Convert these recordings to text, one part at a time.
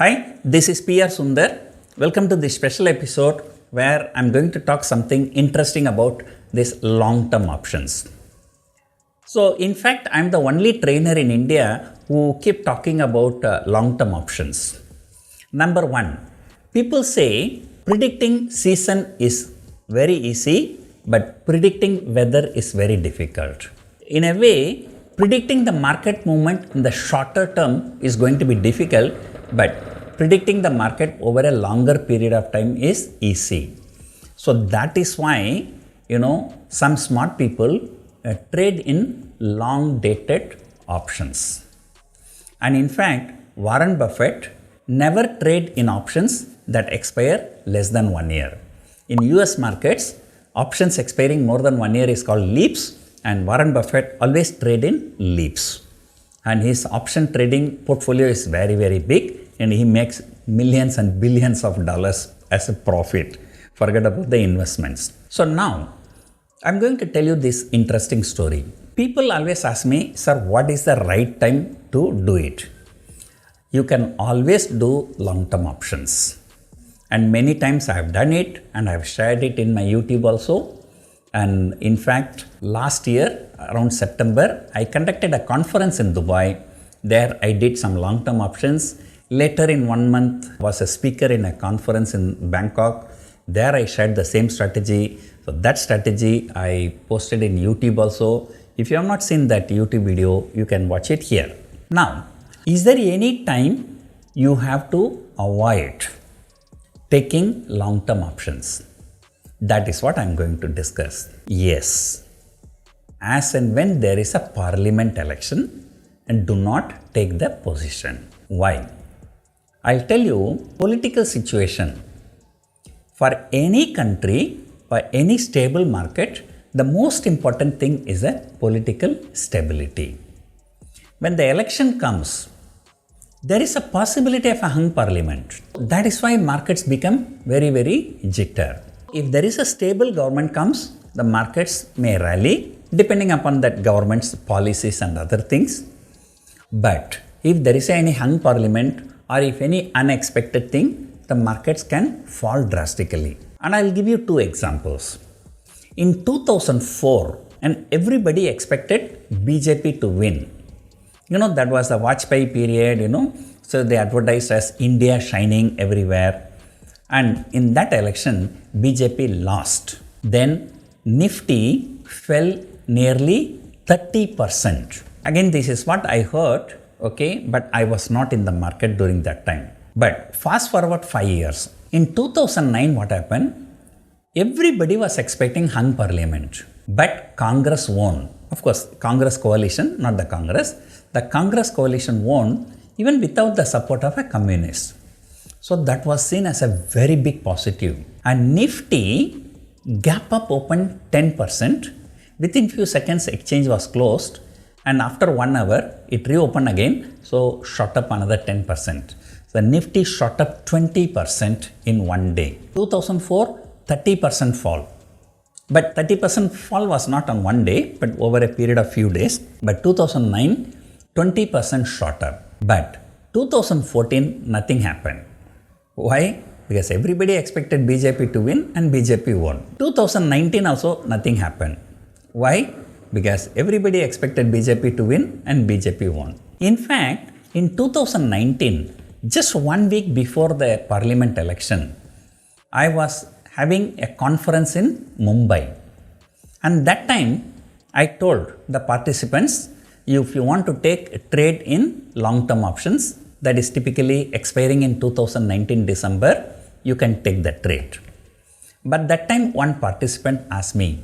Hi, this is P R Sundar. Welcome to this special episode where I'm going to talk something interesting about this long-term options. So, in fact, I'm the only trainer in India who keep talking about long-term options. Number one, people say predicting season is very easy, but predicting weather is very difficult. In a way, predicting the market movement in the shorter term is going to be difficult, but predicting the market over a longer period of time is easy. So that is why, some smart people trade in long dated options. And in fact, Warren Buffett never trade in options that expire less than 1 year. In US markets, options expiring more than 1 year is called leaps, and Warren Buffett always trade in leaps. And his option trading portfolio is very, very big, and he makes millions and billions of dollars as a profit. Forget about the investments. So now, I'm going to tell you this interesting story. People always ask me, sir, what is the right time to do it? You can always do long-term options. And many times I have done it, and I have shared it in my YouTube also. And in fact, last year, around September, I conducted a conference in Dubai. There I did some long-term options. Later in 1 month, was a speaker in a conference in Bangkok. There I shared the same strategy. So that strategy I posted in YouTube also. If you have not seen that YouTube video, you can watch it here. Now, is there any time you have to avoid taking long-term options? That is what I am going to discuss. Yes, as and when there is a parliament election, and do not take the position. Why? I'll tell you, political situation for any country, for any stable market, the most important thing is a political stability. When the election comes, there is a possibility of a hung parliament. That is why markets become very, very jitter. If there is a stable government comes, the markets may rally depending upon that government's policies and other things. But if there is any hung parliament or if any unexpected thing, the markets can fall drastically. And I'll give you two examples. In 2004, and everybody expected BJP to win. That was the Vajpayee period, so they advertised as India shining everywhere. And in that election, BJP lost. Then Nifty fell nearly 30%. Again, this is what I heard, but I was not in the market during that time. But fast forward 5 years. In 2009, what happened? Everybody was expecting hung parliament, but Congress won. Of course, Congress coalition, not the Congress. The Congress coalition won even without the support of a communist. So that was seen as a very big positive. And Nifty gap up opened 10%. Within few seconds, exchange was closed. And after 1 hour, it reopened again. So shot up another 10%. The Nifty shot up 20% in 1 day. 2004, 30% fall. But 30% fall was not on 1 day, but over a period of few days. But 2009, 20% shot up. But 2014, nothing happened. Why? Because everybody expected BJP to win and BJP won. 2019 also nothing happened. Why? Because everybody expected BJP to win and BJP won. In fact, in 2019, just 1 week before the parliament election, I was having a conference in Mumbai. And that time, I told the participants, if you want to take a trade in long-term options, that is typically expiring in 2019 December, you can take the trade. But that time one participant asked me,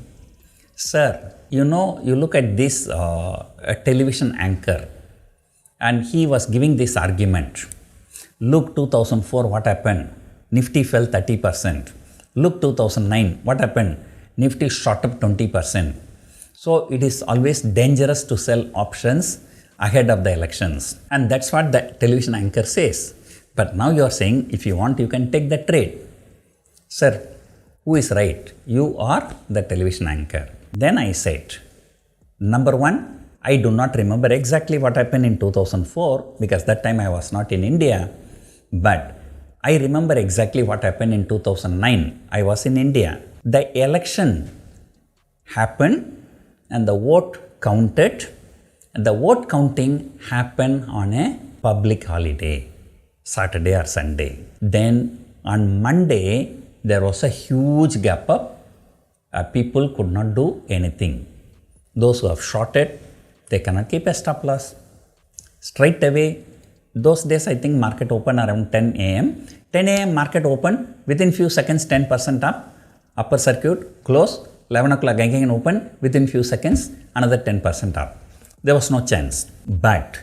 sir, you look at this television anchor, and he was giving this argument. Look, 2004, what happened? Nifty fell 30%. Look, 2009, what happened? Nifty shot up 20%. So it is always dangerous to sell options ahead of the elections. And that's what the television anchor says. But now you are saying, if you want, you can take the trade. Sir, who is right? You or the television anchor? Then I said, number one, I do not remember exactly what happened in 2004 because that time I was not in India. But I remember exactly what happened in 2009. I was in India. The election happened and the vote counted. And the vote counting happened on a public holiday, Saturday or Sunday. Then on Monday, there was a huge gap up. People could not do anything. Those who have shorted, they cannot keep a stop loss. Straight away, those days I think market opened around 10 a.m. 10 a.m. market opened, within few seconds 10% up, upper circuit, close, 11 o'clock again open, within few seconds another 10% up. There was no chance. But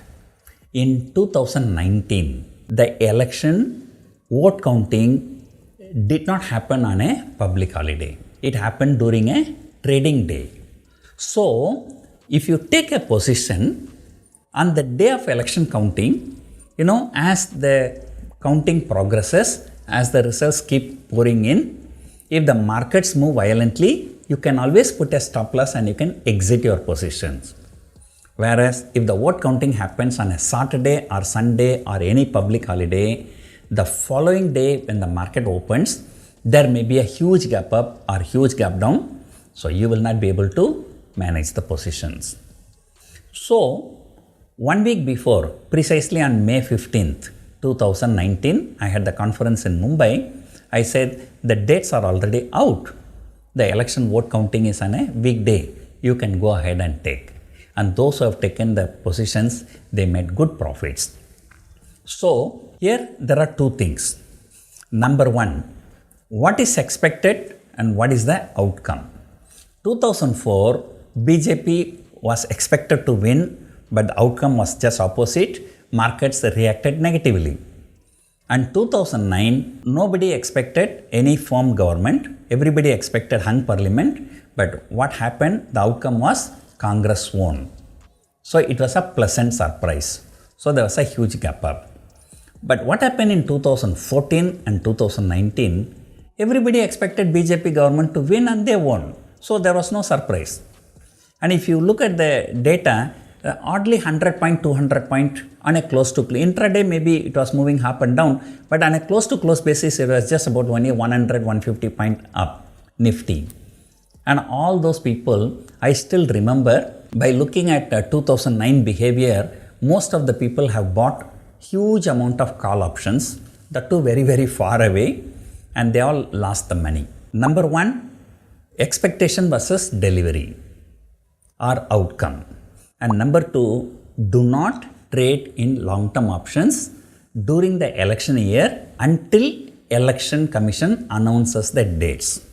in 2019, the election vote counting did not happen on a public holiday. It happened during a trading day. So, if you take a position on the day of election counting, as the counting progresses, as the results keep pouring in, if the markets move violently, you can always put a stop loss and you can exit your positions. Whereas if the vote counting happens on a Saturday or Sunday or any public holiday, the following day when the market opens, there may be a huge gap up or huge gap down. So you will not be able to manage the positions. So 1 week before, precisely on May 15th, 2019, I had the conference in Mumbai. I said the dates are already out. The election vote counting is on a weekday. You can go ahead and take. And those who have taken the positions, they made good profits. So here there are two things. Number one, what is expected and what is the outcome? 2004, BJP was expected to win, but the outcome was just opposite. Markets reacted negatively. And 2009, nobody expected any firm government. Everybody expected hung parliament. But what happened? The outcome was Congress won. So it was a pleasant surprise. So there was a huge gap up. But what happened in 2014 and 2019? Everybody expected BJP government to win and they won. So there was no surprise. And if you look at the data, oddly 100 point, 200 point on a close to close. Intraday maybe it was moving up and down, but on a close to close basis it was just about only 100, 150 point up, Nifty. And all those people, I still remember by looking at 2009 behavior, most of the people have bought huge amount of call options, that too very, very far away, and they all lost the money. Number one, expectation versus delivery or outcome. And number two, do not trade in long-term options during the election year until election commission announces the dates.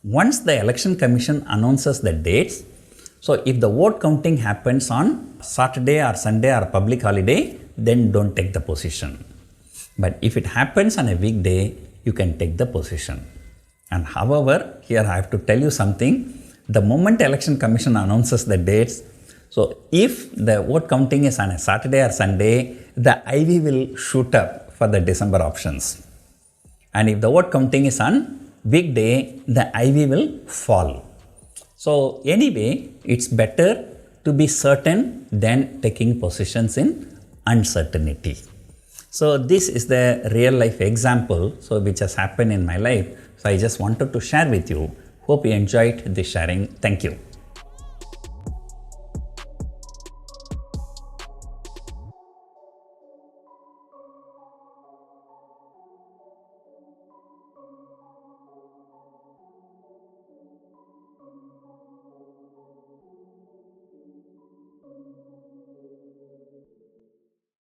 Once the election commission announces the dates, so if the vote counting happens on Saturday or Sunday or public holiday, then don't take the position. But if it happens on a weekday, you can take the position. And however, here I have to tell you something. The moment election commission announces the dates, so if the vote counting is on a Saturday or Sunday, the IV will shoot up for the December options. And if the vote counting is on weekday, the IV will fall. So anyway, it's better to be certain than taking positions in uncertainty. So this is the real life example, which has happened in my life. So I just wanted to share with you. Hope you enjoyed this sharing. Thank you.